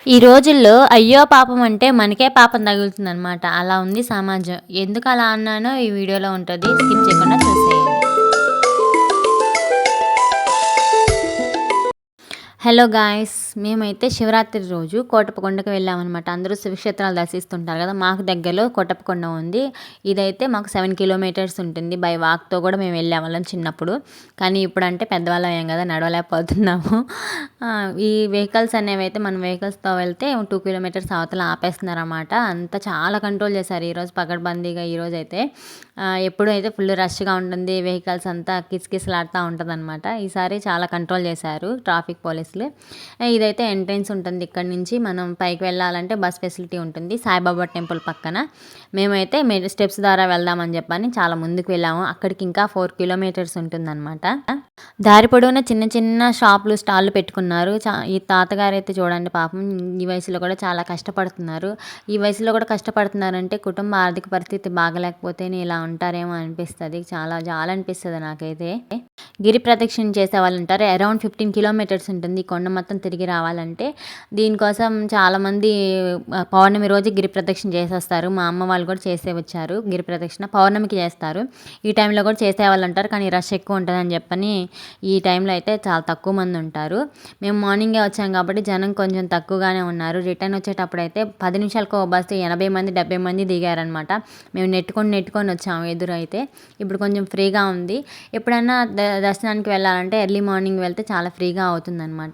ఈ రోజుల్లో అయ్యో పాపం అంటే మనకే పాపం తగులుతుందనమాట. అలా ఉంది సమాజం. ఎందుకు అలా అన్నానో ఈ వీడియోలో ఉంటది. స్కిప్ చేయకుండా చూసేయండి. Hello guys! మేమైతే శివరాత్రి రోజు కోటప్పకొండకి వెళ్ళామనమాట. అందరూ శివక్షేత్రాలు దర్శిస్తుంటారు కదా! మాకు దగ్గరలో కోటప్పకొండ ఉంది. ఇదైతే మాకు 7 కిలోమీటర్స్ ఉంటుంది. బై వాక్‌తో కూడా మేము వెళ్ళేవాళ్ళం చిన్నప్పుడు. కానీ ఇప్పుడంటే పెద్దవాళ్ళం అయ్యాం కదా! నడవలేకపోతున్నాము. ఈ వెహికల్స్ అనేవైతే మనం వెహికల్స్‌తో వెళ్తే 2 కిలోమీటర్స్ అవతల ఆపేస్తున్నారన్నమాట. అంతా చాలా కంట్రోల్ చేశారు ఈరోజు పకడ్బందీగా ఈరోజైతే. ఎప్పుడైతే ఫుల్ రష్‌గా ఉంటుంది. వెహికల్స్ అంతా కిసకిసలాడుతా ఉంటదనమాట. ఈసారి చాలా కంట్రోల్ చేశారు ట్రాఫిక్ పోలీసులు. ఇదైతే ఎంట్రన్స్ ఉంటుంది. ఇక్కడ నుంచి మనం పైకి వెళ్ళాలంటే బస్ ఫెసిలిటీ ఉంటుంది సాయిబాబా టెంపుల్ పక్కన. మేమైతే స్టెప్స్ ద్వారా వెళ్దామని చెప్పని చాలా ముందుకు వెళ్ళాము. అక్కడికి ఇంకా 4 కిలోమీటర్స్ ఉంటుందన్నమాట. దారి పొడవునా చిన్న చిన్న షాపులు స్టాల్లు పెట్టుకున్నారు. ఈ తాతగారు అయితే చూడండి పాపం ఈ వయసులో కూడా చాలా కష్టపడుతున్నారు. ఈ వయసులో కూడా కష్టపడుతున్నారంటే కుటుంబ ఆర్థిక పరిస్థితి బాగలేకపోతేనే ఇలా ఉంటారేమో అనిపిస్తుంది. చాలా జాలనిపిస్తుంది నాకైతే. గిరి ప్రదక్షిణ చేసే వాళ్ళు ఉంటారు. అరౌండ్ 15 కిలోమీటర్స్ ఉంటుంది ఈ కొండ మొత్తం తిరిగి రావాలంటే. దీనికోసం చాలామంది పౌర్ణమి రోజు గిరి ప్రదక్షిణ చేసేస్తారు. మా అమ్మ వాళ్ళు కూడా చేసే వచ్చారు గిరి ప్రదక్షిణ. పౌర్ణమికి చేస్తారు. ఈ టైంలో కూడా చేసే వాళ్ళు ఉంటారు. కానీ రష్ ఎక్కువ ఉంటుందని చెప్పని ఈ టైంలో అయితే చాలా తక్కువ మంది ఉంటారు. మేము మార్నింగే వచ్చాం కాబట్టి జనం కొంచెం తక్కువగానే ఉన్నారు. రిటర్న్ వచ్చేటప్పుడు అయితే 10 నిమిషాలకు ఓ బస్సు 80 మంది 70 మంది దిగారనమాట. మేము నెట్టుకొని వచ్చాము ఎదురైతే. ఇప్పుడు కొంచెం ఫ్రీగా ఉంది. ఎప్పుడైనా దర్శనానికి వెళ్ళాలంటే ఎర్లీ మార్నింగ్ వెళ్తే చాలా ఫ్రీగా అవుతుందన్నమాట.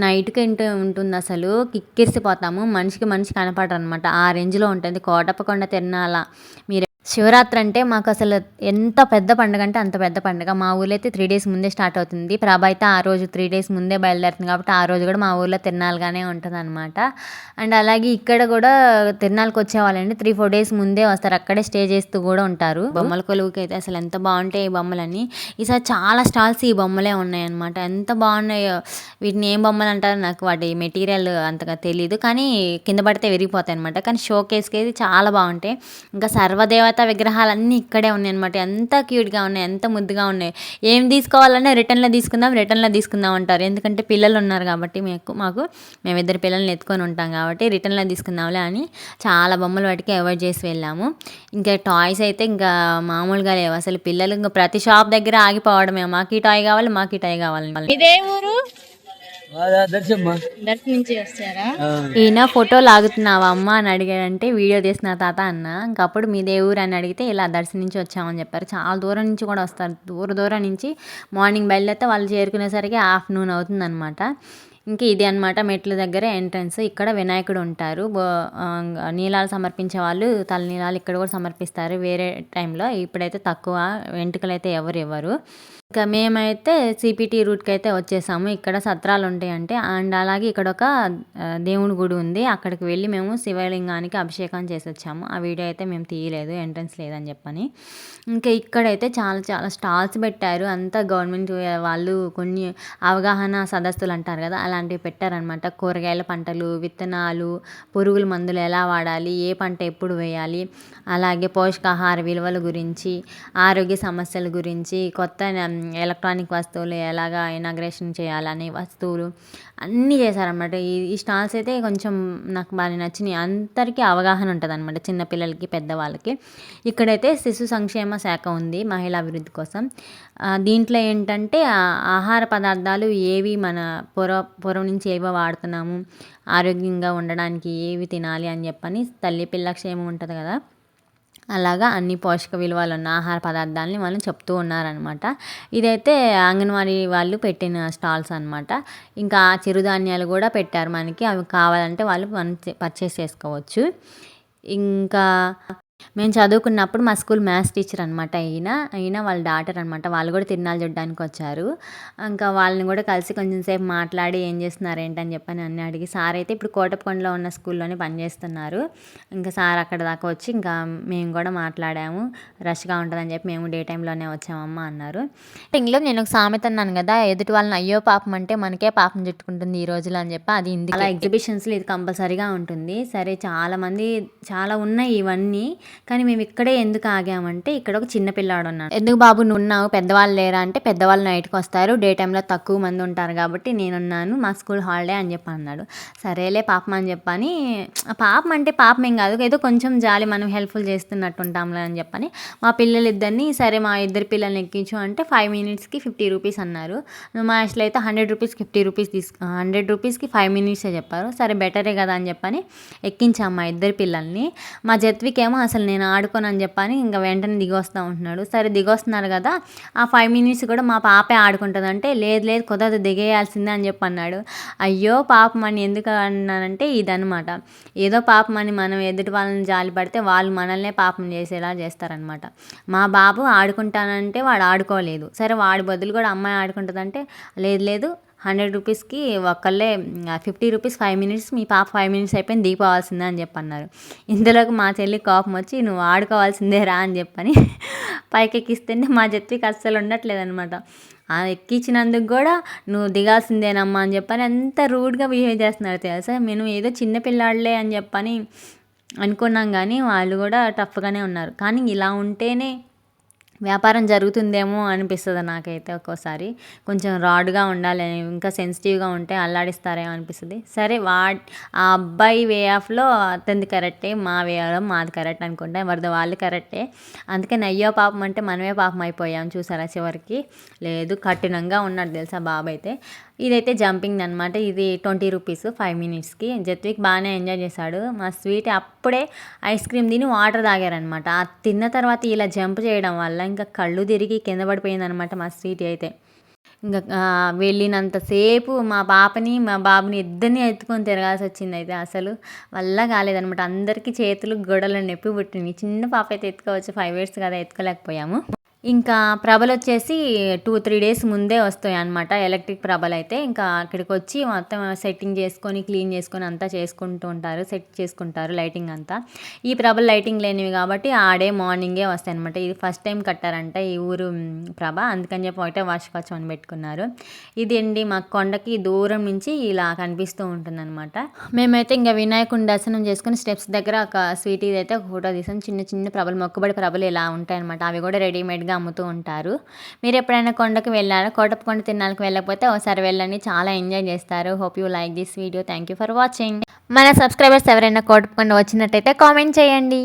నైట్కి ఉంటుంది అసలు కిక్కిరిసిపోతాము. మనిషి కనపడరు అనమాట. ఆ రేంజ్లో ఉంటుంది కోటప్పకొండ తిరణాల. మీరు శివరాత్రి అంటే మాకు అసలు ఎంత పెద్ద పండుగ అంటే అంత పెద్ద పండుగ. మా ఊర్లో అయితే 3 డేస్ ముందే స్టార్ట్ అవుతుంది. ప్రభ అయితే ఆ రోజు 3 డేస్ ముందే బయలుదేరుతుంది కాబట్టి ఆ రోజు కూడా మా ఊర్లో తిరణాలుగానే ఉంటుంది అనమాట. అండ్ అలాగే ఇక్కడ కూడా తిరణాలకు వచ్చేవాళ్ళండి 3-4 డేస్ ముందే వస్తారు. అక్కడే స్టే చేస్తూ కూడా ఉంటారు. బొమ్మల కొలువుకి అయితే అసలు ఎంత బాగుంటాయి ఈ బొమ్మలని. ఈసారి చాలా స్టాల్స్ ఈ బొమ్మలే ఉన్నాయన్నమాట. ఎంత బాగున్నాయో. వీటిని ఏం బొమ్మలు అంటారు నాకు వాటి మెటీరియల్ అంతగా తెలియదు. కానీ కింద పడితే విరిగిపోతాయి అనమాట. కానీ షోకేస్కి అయితే చాలా బాగుంటాయి. ఇంకా సర్వదేవత విగ్రహాలన్నీ ఇక్కడే ఉన్నాయి అనమాట. ఎంత క్యూట్గా ఉన్నాయి, ఎంత ముద్దుగా ఉన్నాయి. ఏం తీసుకోవాలన్నా రిటర్న్లో తీసుకుందాం అంటారు. ఎందుకంటే పిల్లలు ఉన్నారు కాబట్టి మేమిద్దరు పిల్లల్ని ఎత్తుకొని ఉంటాం కాబట్టి రిటర్న్లో తీసుకుందాంలే అని చాలా బొమ్మలు వాటికి అవాయిడ్ చేసి వెళ్ళాము. ఇంకా టాయ్స్ అయితే ఇంకా మామూలుగా లేవు అసలు. పిల్లలు ఇంకా ప్రతి షాప్ దగ్గర ఆగిపోవడమే, మాకు ఈ టాయ్ కావాలి. ఇదే ఊరు నుంచి వస్తారా? ఈయన ఫోటో లాగుతున్నావా అమ్మ అని అడిగాడంటే వీడియో తీసిన తాత అన్న. ఇంకప్పుడు మీదే ఊరు అని అడిగితే ఇలా దర్శనించి వచ్చామని చెప్పారు. చాలా దూరం నుంచి కూడా వస్తారు. దూరం నుంచి మార్నింగ్ బయలుదేరితే వాళ్ళు చేరుకునేసరికి ఆఫ్టర్నూన్ అవుతుందన్నమాట. ఇంక ఇది అనమాట మెట్ల దగ్గర ఎంట్రన్స్. ఇక్కడ వినాయకుడు ఉంటారు. నీలాలు సమర్పించే వాళ్ళు తలనీలాలు ఇక్కడ కూడా సమర్పిస్తారు వేరే టైంలో. ఇప్పుడైతే తక్కువ, వెంట్రుకలు అయితే ఎవరు ఇవ్వరు. ఇంకా మేమైతే సిపిటి రూట్కి అయితే వచ్చేసాము. ఇక్కడ సత్రాలు ఉంటాయంటే. అండ్ అలాగే ఇక్కడ ఒక దేవుని గుడి ఉంది. అక్కడికి వెళ్ళి మేము శివలింగానికి అభిషేకం చేసి వచ్చాము. ఆ వీడియో అయితే మేము తీయలేదు, ఎంట్రన్స్ లేదని చెప్పని. ఇంకా ఇక్కడైతే చాలా చాలా స్టాల్స్ పెట్టారు. అంతా గవర్నమెంట్ వాళ్ళు కొన్ని అవగాహన సదస్సులు అంటారు కదా, అలాంటివి పెట్టారనమాట. కూరగాయల పంటలు, విత్తనాలు, పురుగుల మందులు ఎలా వాడాలి, ఏ పంట ఎప్పుడు వేయాలి, అలాగే పోషకాహార విలువల గురించి, ఆరోగ్య సమస్యల గురించి, కొత్త ఎలక్ట్రానిక్ వస్తువులు ఎలాగా ఇనాగ్రేషన్ చేయాలనే వస్తువులు అన్నీ చేశారనమాట. ఈ స్టాల్స్ అయితే కొంచెం నాకు బాగా నచ్చినాయి. అందరికీ అవగాహన ఉంటుంది అనమాట, చిన్నపిల్లలకి పెద్దవాళ్ళకి. ఇక్కడైతే శిశు సంక్షేమ శాఖ ఉంది మహిళా అభివృద్ధి కోసం. దీంట్లో ఏంటంటే ఆహార పదార్థాలు ఏవి మన పూర్వం నుంచి ఏవో వాడుతున్నాము, ఆరోగ్యంగా ఉండడానికి ఏవి తినాలి అని చెప్పని తల్లి పిల్ల క్షేమం ఉంటుంది కదా, అలాగా అన్ని పోషక విలువలు ఉన్న ఆహార పదార్థాలని వాళ్ళు చెప్తూ ఉన్నారనమాట. ఇదైతే అంగన్వాడీ వాళ్ళు పెట్టిన స్టాల్స్ అనమాట. ఇంకా చిరుధాన్యాలు కూడా పెట్టారు మనకి. అవి కావాలంటే వాళ్ళు పర్చేస్ చేసుకోవచ్చు. ఇంకా మేము చదువుకున్నప్పుడు మా స్కూల్ మ్యాథ్స్ టీచర్ అనమాట ఈయన వాళ్ళ డాటర్ అనమాట. వాళ్ళు కూడా తిరునాళ్ళు చూడడానికి వచ్చారు. ఇంకా వాళ్ళని కూడా కలిసి కొంచెం సేపు మాట్లాడి ఏం చేస్తున్నారు ఏంటని చెప్పని అన్నీ అడిగి, సార్ అయితే ఇప్పుడు కోటప్పకొండలో ఉన్న స్కూల్లోనే పనిచేస్తున్నారు. ఇంకా సార్ అక్కడ దాకా వచ్చి ఇంకా మేము కూడా మాట్లాడాము. రష్గా ఉంటుందని చెప్పి మేము డే టైంలోనే వచ్చామమ్మా అన్నారు. ఇంట్లో నేను ఒక సామెత అన్నాను కదా, ఎదుటి వాళ్ళని అయ్యో పాపం అంటే మనకే పాపం చుట్టుకుంటుంది ఈ రోజులో అని చెప్పి, అది ఇందుకు అలా ఎగ్జిబిషన్స్లో ఇది కంపల్సరీగా ఉంటుంది. సరే చాలా ఉన్నాయి ఇవన్నీ. కానీ మేము ఇక్కడే ఎందుకు ఆగామంటే ఇక్కడ ఒక చిన్న పిల్లాడు ఉన్నాడు. ఎందుకు బాబు నువ్వు ఉన్నావు, పెద్దవాళ్ళు లేరా అంటే పెద్దవాళ్ళు నైట్కి వస్తారు, డే టైంలో తక్కువ మంది ఉంటారు కాబట్టి నేనున్నాను, మా స్కూల్ హాలిడే అని చెప్పి అన్నాడు. సరేలే పాపం అని చెప్పని, పాపం అంటే పాపం ఏం కాదు, ఏదో కొంచెం జాలి, మనం హెల్ప్ఫుల్ చేస్తున్నట్టు ఉంటాంలే అని చెప్పని మా పిల్లలిద్దరిని సరే మా ఇద్దరు పిల్లల్ని ఎక్కించు అంటే 5 మినిట్స్కి 50 రూపీస్ అన్నారు. మా యాష్లో అయితే 100 రూపీస్కి 50 రూపీస్ 100 రూపీస్కి 5 మినిట్సే చెప్పారు. సరే బెటరే కదా అని చెప్పని ఎక్కించాం మా ఇద్దరు పిల్లల్ని. మా జత్విక్ ఏమో అసలు నేను ఆడుకోను అని చెప్పని ఇంకా వెంటనే దిగొస్తూ ఉంటున్నాడు. సరే దిగొస్తున్నారు కదా, ఆ 5 మినిట్స్ కూడా మా పాపే ఆడుకుంటుంది అంటే లేదు లేదు కుదరదు దిగేయాల్సిందే అని చెప్పి అన్నాడు. అయ్యో పాపం అని ఎందుకు అన్నానంటే ఇదనమాట, ఏదో పాపం అని మనం ఎదుటి వాళ్ళని జాలి పడితే వాళ్ళు మనల్నే పాపం చేసేలా చేస్తారనమాట. మా బాబు ఆడుకుంటానంటే వాడు ఆడుకోలేదు. సరే వాడి బదులు కూడా అమ్మాయి ఆడుకుంటుందంటే లేదు లేదు 100 రూపీస్కి ఒకళ్ళే 50 రూపీస్ 5 మినిట్స్, మీ పాప 5 మినిట్స్ అయిపోయింది దిగిపోవాల్సిందే అని చెప్పి అన్నారు. ఇందులోకి మా చెల్లి కోపం వచ్చి నువ్వు ఆడుకోవాల్సిందే రా అని చెప్పని పైకి ఎక్కిస్తేనే మా జత్వికి అస్సలు ఉండట్లేదనమాట. ఎక్కించినందుకు కూడా నువ్వు దిగాల్సిందేనమ్మా అని చెప్పని ఎంత రూడ్గా బిహేవ్ చేస్తున్నారు తెలుసా. మేము ఏదో చిన్న పిల్లాడులే అని చెప్పని అనుకున్నాం కానీ వాళ్ళు కూడా టఫ్గానే ఉన్నారు. కానీ ఇలా ఉంటేనే వ్యాపారం జరుగుతుందేమో అనిపిస్తుంది నాకైతే. ఒక్కోసారి కొంచెం రాడ్గా ఉండాలి, ఇంకా సెన్సిటివ్గా ఉంటే అల్లాడిస్తారేమో అనిపిస్తుంది. సరే ఆ అబ్బాయి వే ఆఫ్లో అతనిది కరెక్టే, మా వేలో మాది కరెక్ట్ అనుకుంటా, ఎవరిది వాళ్ళు కరెక్టే. అందుకని అయ్యో పాపం అంటే మనమే పాపం అయిపోయాం చూసారా చివరికి. లేదు కఠినంగా ఉన్నాడు తెలుసా బాబు అయితే. ఇదైతే జంపింగ్ అనమాట. ఇది 20 రూపీస్ 5 మినిట్స్కి. జత్విక్ బాగానే ఎంజాయ్ చేశాడు. మా స్వీట్ అప్పుడే ఐస్ క్రీమ్ తిని వాటర్ తాగారనమాట. ఆ తిన్న తర్వాత ఇలా జంప్ చేయడం వల్ల ఇంకా కళ్ళు తిరిగి కింద పడిపోయిందనమాట మా స్వీట్ అయితే. ఇంకా వెళ్ళినంతసేపు మా పాపని మా బాబుని ఇద్దరిని ఎత్తుకొని తిరగాల్సి వచ్చింది. అయితే అసలు వల్ల కాలేదనమాట. అందరికీ చేతులు గొడవలు నొప్పి పుట్టింది. చిన్న పాప అయితే ఎత్తుకోవచ్చు, 5 ఇయర్స్ కదా ఎత్తుకోలేకపోయాము. ఇంకా ప్రభలు వచ్చేసి 2-3 డేస్ ముందే వస్తాయి అనమాట. ఎలక్ట్రిక్ ప్రభలు అయితే ఇంకా అక్కడికి వచ్చి మొత్తం సెట్టింగ్ చేసుకొని క్లీన్ చేసుకొని అంతా చేసుకుంటూ ఉంటారు, సెట్ చేసుకుంటారు లైటింగ్ అంతా. ఈ ప్రభలు లైటింగ్ లేనివి కాబట్టి ఆ డే మార్నింగే వస్తాయి అనమాట. ఇది ఫస్ట్ టైం కట్టారంట ఈ ఊరు ప్రభ, అందుకని చెప్పి ఒకటే వార్షికోత్సవం అని పెట్టుకున్నారు. ఇది అండి మా కొండకి దూరం నుంచి ఇలా కనిపిస్తూ ఉంటుందన్నమాట. మేమైతే ఇంకా వినాయకుని దర్శనం చేసుకుని స్టెప్స్ దగ్గర ఒక స్వీట్ అయితే ఒక ఫోటో తీసాం. చిన్న చిన్న ప్రభలు, మొక్కుబడి ప్రభలు ఇలా ఉంటాయి అనమాట. అవి కూడా రెడీమేడ్గా అమ్ముతూ ఉంటారు. మీరు ఎప్పుడైనా కొండకు వెళ్ళారా? కోటప్పకొండ తిరణాలకు వెళ్ళకపోతే ఒకసారి వెళ్ళండి, చాలా ఎంజాయ్ చేస్తారు. Hope you like this video. Thank you for watching. మన సబ్స్క్రైబర్స్ ఎవరైనా కోటప్పకొండ వచ్చినట్టయితే కామెంట్ చేయండి.